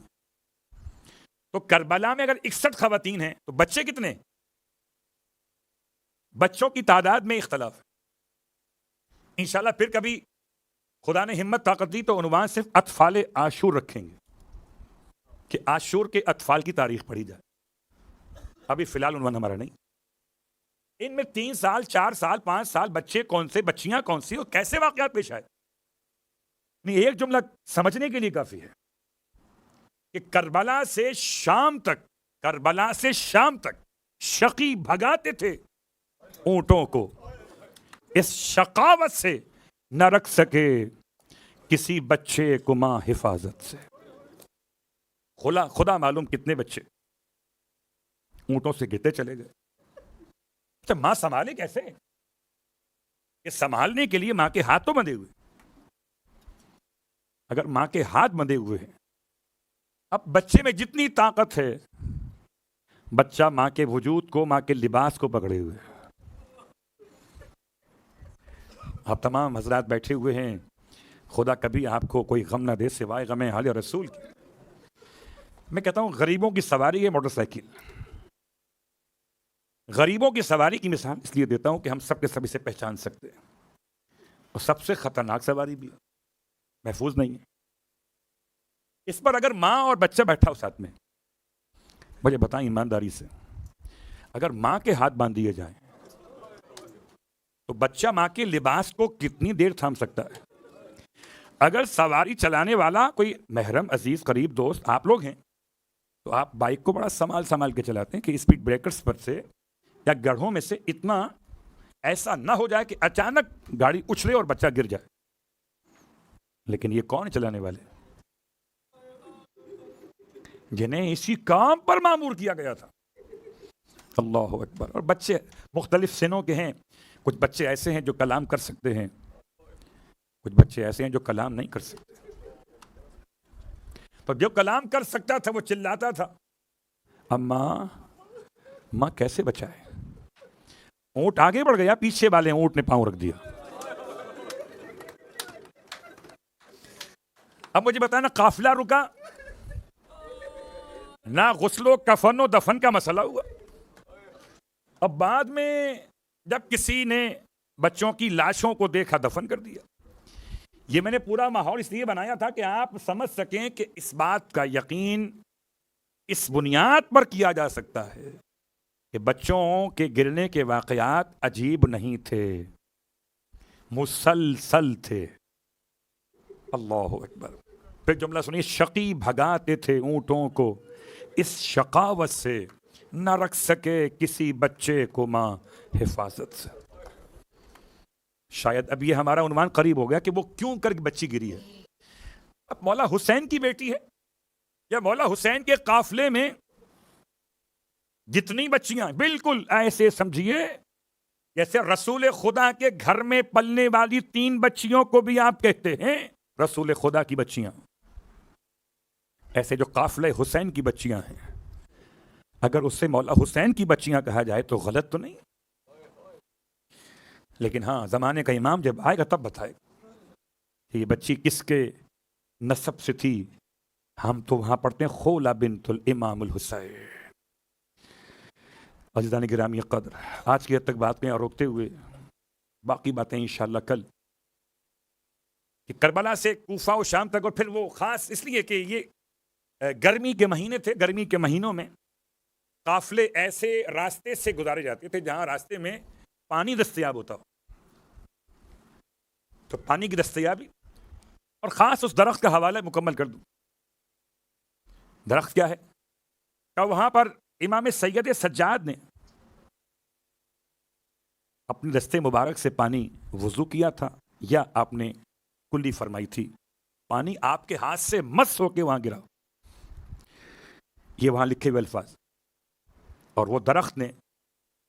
تو کربلا میں اگر 61 خواتین ہیں تو بچے کتنے؟ بچوں کی تعداد میں اختلاف ہے۔ انشاءاللہ پھر کبھی خدا نے ہمت طاقت دی تو عنوان صرف اطفال عاشور رکھیں گے کہ عاشور کے اطفال کی تاریخ پڑھی جائے۔ ابھی فی الحال عنوان ہمارا نہیں۔ ان میں 3 سال 4 سال 5 سال بچے کون سے، بچیاں کون سی اور کیسے واقعات پیش آئے، نہیں ایک جملہ سمجھنے کے لیے کافی ہے کہ کربلا سے شام تک شقی بھگاتے تھے اونٹوں کو، اس شقاوت سے نہ رکھ سکے کسی بچے کو ماں حفاظت سے۔ خدا معلوم کتنے بچے اونٹوں سے گرتے چلے گئے۔ اچھا ماں سنبھالے کیسے؟ کہ سنبھالنے کے لیے ماں کے ہاتھ تو بندھے ہوئے۔ اگر ماں کے ہاتھ بندھے ہوئے ہیں، اب بچے میں جتنی طاقت ہے، بچہ ماں کے وجود کو، ماں کے لباس کو پکڑے ہوئے ہے۔ آپ تمام حضرات بیٹھے ہوئے ہیں، خدا کبھی آپ کو کوئی غم نہ دے سوائے غم حال رسول کی۔ میں کہتا ہوں غریبوں کی سواری ہے موٹر سائیکل۔ غریبوں کی سواری کی مثال اس لیے دیتا ہوں کہ ہم سب کے سب اسے پہچان سکتے ہیں، اور سب سے خطرناک سواری بھی ہے، محفوظ نہیں ہے۔ اس پر اگر ماں اور بچہ بیٹھا ہو ساتھ میں، مجھے بتائیں ایمانداری سے، اگر ماں کے ہاتھ باندھ دیے جائیں تو بچہ ماں کے لباس کو کتنی دیر تھام سکتا ہے؟ اگر سواری چلانے والا کوئی محرم، عزیز، قریب دوست آپ لوگ ہیں تو آپ بائک کو بڑا سنبھال کے چلاتے ہیں کہ اسپیڈ بریکرز پر سے یا گڑھوں میں سے اتنا ایسا نہ ہو جائے کہ اچانک گاڑی اچھلے اور بچہ گر جائے۔ لیکن یہ کون چلانے والے جنہیں اسی کام پر مامور کیا گیا تھا؟ اللہ اکبر۔ اور بچے مختلف سنوں کے ہیں، کچھ بچے ایسے ہیں جو کلام کر سکتے ہیں، کچھ بچے ایسے ہیں جو کلام نہیں کر سکتے۔ تو جو کلام کر سکتا تھا وہ چلاتا تھا، ماں کیسے بچائے؟ اونٹ آگے بڑھ گیا، پیچھے والے اونٹ نے پاؤں رکھ دیا۔ اب مجھے بتانا، قافلہ رکا نہ، غسل و کفن و دفن کا مسئلہ ہوا۔ اب بعد میں جب کسی نے بچوں کی لاشوں کو دیکھا، دفن کر دیا۔ یہ میں نے پورا ماحول اس لیے بنایا تھا کہ آپ سمجھ سکیں کہ اس بات کا یقین اس بنیاد پر کیا جا سکتا ہے کہ بچوں کے گرنے کے واقعات عجیب نہیں تھے، مسلسل تھے۔ اللہ اکبر۔ پھر جملہ سنیے، شقی بھگاتے تھے اونٹوں کو، اس شقاوت سے نہ رکھ سکے کسی بچے کو ماں حفاظت سے۔ شاید اب یہ ہمارا عنوان قریب ہو گیا کہ وہ کیوں کر کے بچی گری ہے۔ اب مولا حسین کی بیٹی ہے، یا مولا حسین کے قافلے میں جتنی بچیاں، بالکل ایسے سمجھیے جیسے رسول خدا کے گھر میں پلنے والی 3 بچیوں کو بھی آپ کہتے ہیں رسول خدا کی بچیاں۔ ایسے جو قافلہ حسین کی بچیاں ہیں، اگر اس سے مولا حسین کی بچیاں کہا جائے تو غلط تو نہیں، لیکن ہاں زمانے کا امام جب آئے گا تب بتائے گا کہ یہ بچی کس کے نسب سے تھی۔ ہم تو وہاں پڑھتے ہیں خولہ بنت الامام الحسین۔ عزیزان گرامی قدر، آج کی حد تک بات میں روکتے ہوئے باقی باتیں انشاءاللہ کل، کہ کربلا سے کوفہ و شام تک، اور پھر وہ خاص اس لیے کہ یہ گرمی کے مہینے تھے، گرمی کے مہینوں میں قافلے ایسے راستے سے گزارے جاتے تھے جہاں راستے میں پانی دستیاب ہوتا ہو، تو پانی کی دستیابی، اور خاص اس درخت کا حوالہ مکمل کر دوں۔ درخت کیا ہے؟ کہ وہاں پر امام سید سجاد نے اپنے دستے مبارک سے پانی وضو کیا تھا، یا آپ نے کلی فرمائی تھی پانی آپ کے ہاتھ سے مس ہو کے وہاں گرا، یہ وہاں لکھے ہوئے الفاظ۔ اور وہ درخت نے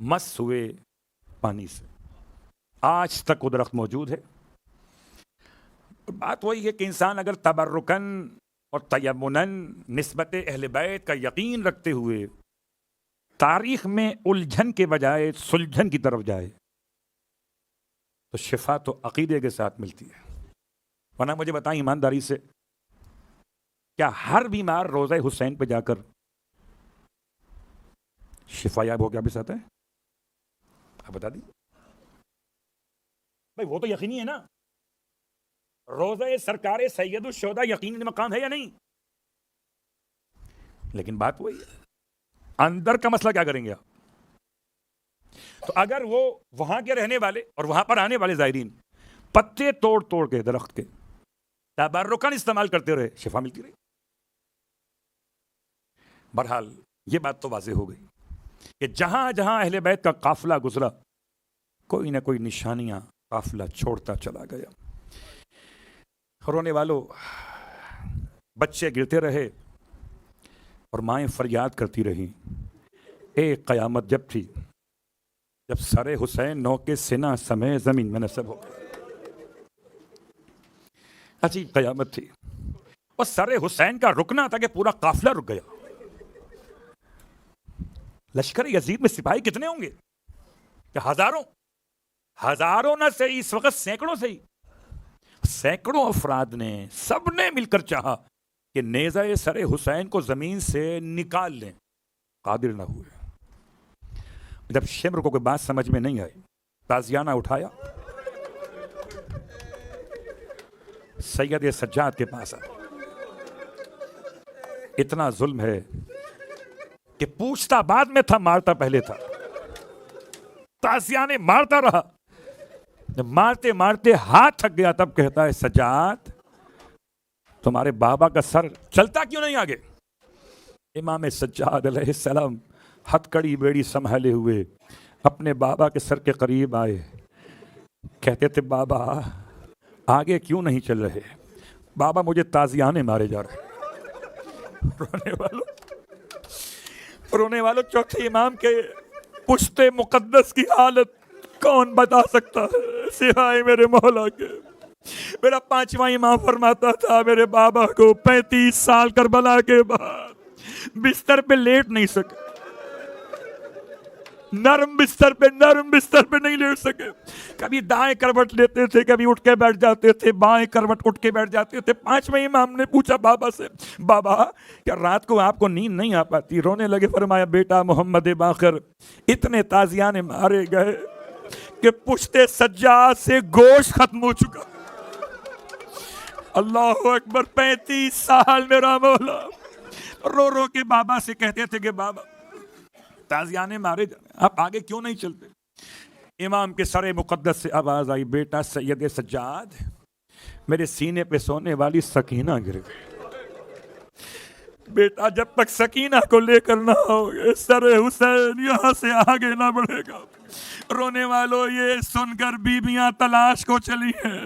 مس ہوئے پانی سے. آج تک وہ درخت موجود ہے. بات وہی ہے کہ انسان اگر تبرکن اور تیمنن نسبت اہل بیت کا یقین رکھتے ہوئے تاریخ میں الجھن کے بجائے سلجھن کی طرف جائے تو شفا تو عقیدے کے ساتھ ملتی ہے. ورنہ مجھے بتائیں ایمانداری سے، کیا ہر بیمار روضہ حسین پہ جا کر شفا یاب ہو کے واپس آتا ہے؟ آپ بتا دیں بھائی، وہ تو یقینی ہے نا. روضہ سرکار سید الشہداء یقینی مقام ہے یا نہیں؟ لیکن بات وہی ہے، اندر کا مسئلہ کیا کریں گے آپ؟ تو اگر وہ وہاں کے رہنے والے اور وہاں پر آنے والے زائرین پتے توڑ توڑ کے درخت کے تبرکن استعمال کرتے رہے، شفا ملتی رہی. بہرحال یہ بات تو واضح ہو گئی کہ جہاں جہاں اہل بیت کا قافلہ گزرا کوئی نہ کوئی نشانیاں قافلہ چھوڑتا چلا گیا. رونے والوں، بچے گرتے رہے اور مائیں فریاد کرتی رہیں. ایک قیامت جب تھی جب سر حسین نو کے سینہ سمیت زمین میں نصب ہو گیا. عجیب قیامت تھی. اور سر حسین کا رکنا تھا کہ پورا قافلہ رک گیا. لشکر یزید میں سپاہی کتنے ہوں گے؟ کہ ہزاروں نہ صحیح، اس وقت سینکڑوں صحیح. سینکڑوں افراد نے، سب نے مل کر چاہا کہ نیزہ سر حسین کو زمین سے نکال لیں، قادر نہ ہوئے. جب شمر کو کوئی بات سمجھ میں نہیں آئی، تازیانہ اٹھایا، سید سجاد کے پاس آیا. اتنا ظلم ہے کہ پوچھتا بعد میں تھا، مارتا پہلے تھا. تازیانہ مارتا رہا، جب مارتے مارتے ہاتھ تھک گیا تب کہتا ہے سجاد تمہارے بابا کا سر چلتا کیوں نہیں آگے؟ امام سجاد علیہ السلام ہتھکڑی بیڑی سنبھالے ہوئے اپنے بابا کے سر کے قریب آئے. کہتے تھے بابا آگے کیوں نہیں چل رہے؟ بابا مجھے تازیانے مارے جا رہے. رونے والوں چوتھے امام کے پشت مقدس کی حالت کون بتا سکتا ہے سوائے میرے مولا کے. میرا پانچواں امام فرماتا تھا میرے بابا کو 35 سال کربلا کے بعد بستر پہ لیٹ نہیں سکے، نرم بستر پہ نہیں لیٹ سکے. کبھی دائیں کروٹ لیتے تھے، کبھی اٹھ کے بیٹھ جاتے تھے، بائیں کروٹ اٹھ کے بیٹھ جاتے تھے. پانچویں امام نے پوچھا بابا سے، بابا کیا رات کو آپ کو نیند نہیں آ پاتی؟ رونے لگے. فرمایا بیٹا محمد باقر اتنے تازیانے مارے گئے کہ پشت سجاد سے گوشت ختم ہو چکا. اللہ اکبر. 35 سال میرا مولا رو رو کے بابا سے کہتے تھے کہ بابا تازیانے مارے جانے، آپ آگے کیوں نہیں چلتے؟ امام کے سر مقدس سے آواز آئی، بیٹا سید سجاد میرے سینے پہ سونے والی سکینہ گر گئی. بیٹا جب تک سکینہ کو لے کر نہ ہوگے سر حسین یہاں سے آگے نہ بڑھے گا. رونے والوں یہ سن کر بیویاں تلاش کو چلی ہیں.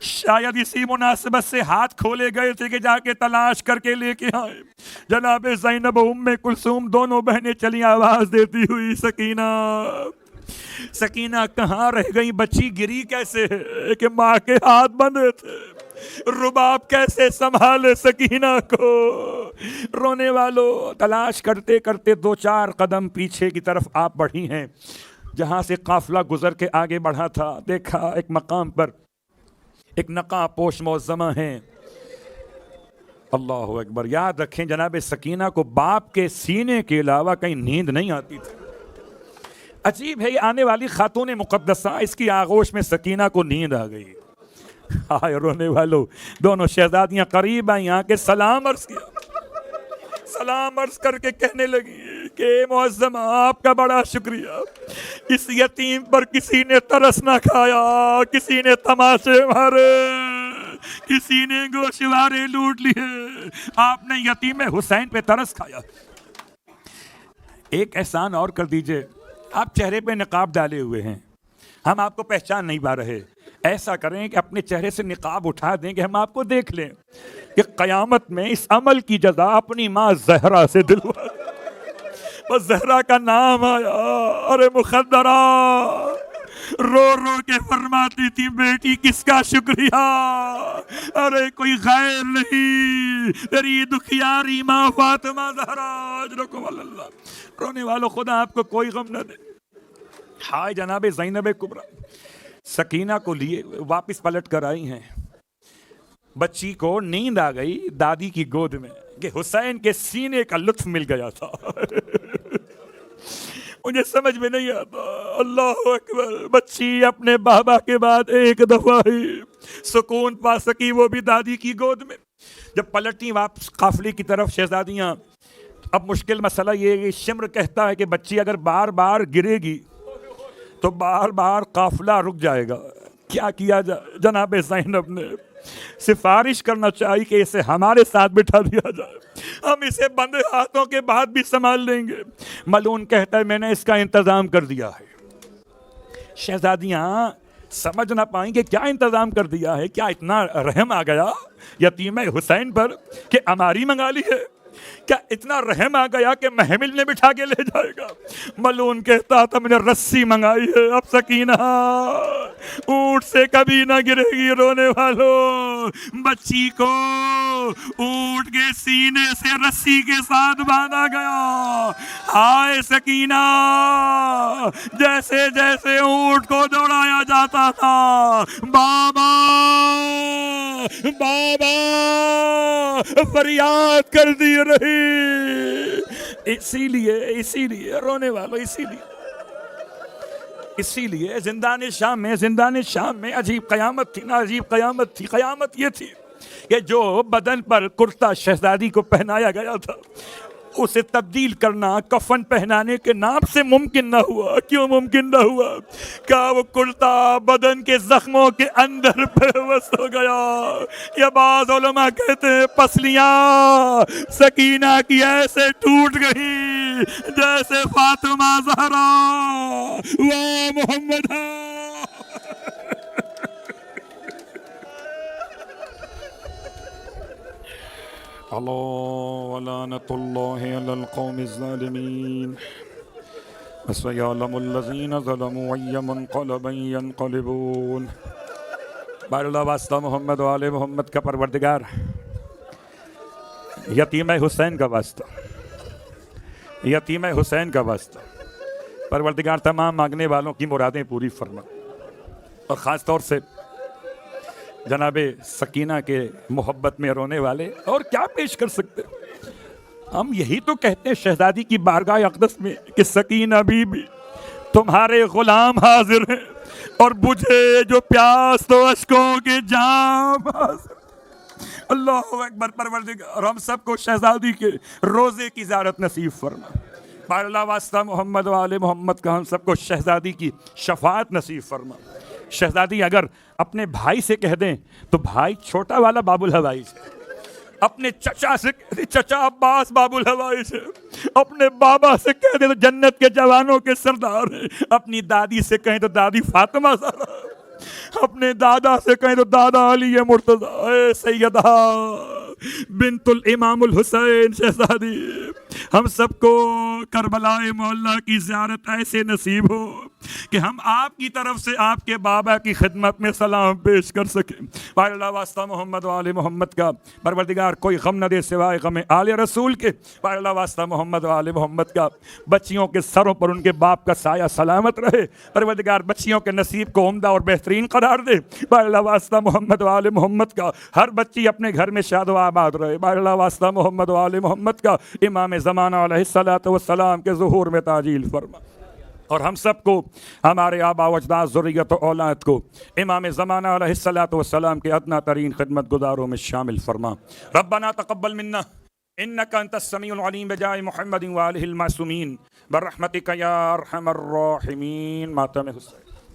شاید اسی مناسبت سے ہاتھ کھولے گئے تھے کہ جا کے تلاش کر کے لے کے آئے. جناب زینب و ام کلثوم دونوں بہنیں چلی آواز دیتی ہوئی سکینہ کہاں رہ گئی؟ بچی گری کیسے کہ ماں کے ہاتھ بندھے تھے، رباب کیسے سنبھالے سکینہ کو؟ رونے والوں تلاش کرتے کرتے 2-4 قدم پیچھے کی طرف آپ بڑھی ہیں. جہاں سے قافلہ گزر کے آگے بڑھا تھا دیکھا ایک مقام پر ایک نقاب پوش معظمہ ہیں. اللہ اکبر. یاد رکھیں جناب سکینہ کو باپ کے سینے کے علاوہ کہیں نیند نہیں آتی تھی. عجیب ہے یہ آنے والی خاتون مقدسہ، اس کی آغوش میں سکینہ کو نیند آ گئی. ہائے رونے والوں، دونوں شہزادیاں قریب آئیں، آ کے سلام عرض کیا. سلام عرض کر کے کہنے لگی کہ معظم آپ کا بڑا شکریہ، اس یتیم پر کسی نے ترس نہ کھایا، کسی نے تماشے مارے، کسی نے گوشوارے لوٹ لیے، آپ نے یتیم حسین پہ ترس کھایا. ایک احسان اور کر دیجئے، آپ چہرے پہ نقاب ڈالے ہوئے ہیں، ہم آپ کو پہچان نہیں پا رہے. ایسا کریں کہ اپنے چہرے سے نقاب اٹھا دیں کہ ہم آپ کو دیکھ لیں کہ قیامت میں اس عمل کی جزا اپنی ماں زہرا سے دلوا دیں۔ بس زہرا کا نام آیا، ارے مخدرہ رو رو کے فرماتی تھی بیٹی کس کا شکریہ، ارے کوئی غیر نہیں، تیری دکھیاری ماں فاطمہ زہرا اجرکم اللہ۔ رونے والوں خدا آپ کو کوئی غم نہ دے۔ ہائے جناب زینب کبریٰ سکینہ کو لیے واپس پلٹ کر آئی ہیں، بچی کو نیند آ گئی دادی کی گود میں کہ حسین کے سینے کا لطف مل گیا تھا۔ مجھے سمجھ میں نہیں آتا، اللہ اکبر، بچی اپنے بابا کے بعد ایک دفعہ ہی سکون پا سکی، وہ بھی دادی کی گود میں۔ جب پلٹی واپس قافلے کی طرف شہزادیاں، اب مشکل مسئلہ یہ ہے کہ شمر کہتا ہے کہ بچی اگر بار بار گرے گی تو بار بار قافلہ رک جائے گا، کیا کیا جائے؟ جناب زینب نے سفارش کرنا چاہیے کہ اسے ہمارے ساتھ بٹھا دیا جائے، ہم اسے بندے ہاتھوں کے بعد بھی سنبھال لیں گے۔ ملعون کہتا ہے میں نے اس کا انتظام کر دیا ہے۔ شہزادیاں سمجھ نہ پائیں کہ کیا انتظام کر دیا ہے، کیا اتنا رحم آ گیا یتیم حسین پر کہ اماری منگا لی ہے؟ کیا اتنا رحم آ گیا کہ محمل میں بٹھا کے لے جائے گا؟ ملعون کہتا تھا میں نے رسی منگائی ہے، اب سکینہ اونٹ سے کبھی نہ گرے گی۔ رونے والوں، بچی کو اونٹ کے سینے سے رسی کے ساتھ باندھا گیا۔ ہائے سکینہ، جیسے جیسے اونٹ کو دوڑایا جاتا تھا بابا بابا فریاد کر دی رہی۔ اسی لیے رونے والوں، اسی لیے زندان شام میں عجیب قیامت تھی نا، عجیب قیامت تھی۔ قیامت یہ تھی کہ جو بدن پر کرتا شہزادی کو پہنایا گیا تھا اسے تبدیل کرنا کفن پہنانے کے نام سے ممکن نہ ہوا۔ کیوں ممکن نہ ہوا؟ کیا وہ کرتا بدن کے زخموں کے اندر پیوست ہو گیا؟ یا بعض علماء کہتے ہیں پسلیاں سکینہ کی ایسے ٹوٹ گئی جیسے فاطمہ زہرا و محمد۔ اللہ ولعنۃ اللہ علی القوم الظالمین وسيعلم الذین ظلموا أي منقلب ينقلبون۔ بار اللہ واسطہ محمد و آل محمد کا پروردگار، یتیم حسین کا واسطہ، یتیم حسین کا واسطہ پروردگار تمام مانگنے والوں کی مرادیں پوری فرما، اور خاص طور سے جناب سکینہ کے محبت میں رونے والے اور کیا پیش کر سکتے؟ ہم یہی تو کہتے ہیں شہزادی کی بارگاہ اقدس میں کہ سکینہ بی بی تمہارے غلام حاضر ہیں، اور بجھے جو پیاس تو اشکوں کے جام حاضر۔ اللہ اکبر پروردگار، اور ہم سب کو شہزادی کے روزے کی زیارت نصیب فرما۔ بار اللہ واسطہ محمد و آل محمد کا ہم سب کو شہزادی کی شفاعت نصیب فرما۔ شہزادی اگر اپنے بھائی سے کہہ دیں تو بھائی چھوٹا والا باب الہوائی سے، اپنے چچا سے کہہ دیں چچا عباس باب الہوائی سے، اپنے بابا سے کہہ دیں تو جنت کے جوانوں کے سردار ہیں، اپنی دادی سے کہیں تو دادی فاطمہ زہرا، اپنے دادا سے کہیں تو دادا علی مرتضیٰ۔ اے سیدہ بنت الامام الحسین شہزادی، ہم سب کو کربلا معلیٰ کی زیارت ایسے نصیب ہو کہ ہم آپ کی طرف سے آپ کے بابا کی خدمت میں سلام پیش کر سکیں۔ بار اللہ واسطہ محمد و آل محمد کا پروردگار کوئی غم نہ دے سوائے غم آل رسول کے۔ بار اللہ واسطہ محمد و آل محمد کا بچیوں کے سروں پر ان کے باپ کا سایہ سلامت رہے، پروردگار بچیوں کے نصیب کو عمدہ اور بہترین قرار دے۔ بار اللہ واسطہ محمد و آل محمد کا ہر بچی اپنے گھر میں شاد و آباد رہے۔ بار اللہ واسطہ محمد و آل محمد کا امام زمانہ علیہ السلام کے ظہور میں تعجیل فرما، اور ہم سب کو، ہمارے آبا و اجداد، ذریت و اولاد کو امام زمانہ علیہ السلام کے ادنا ترین خدمت گزاروں میں شامل فرما۔ ربنا تقبل منا انک انت السمیع العلیم بجاہ محمد و آلہ المعصومین برحمتک یا ارحم الراحمین۔ ماتم حسین۔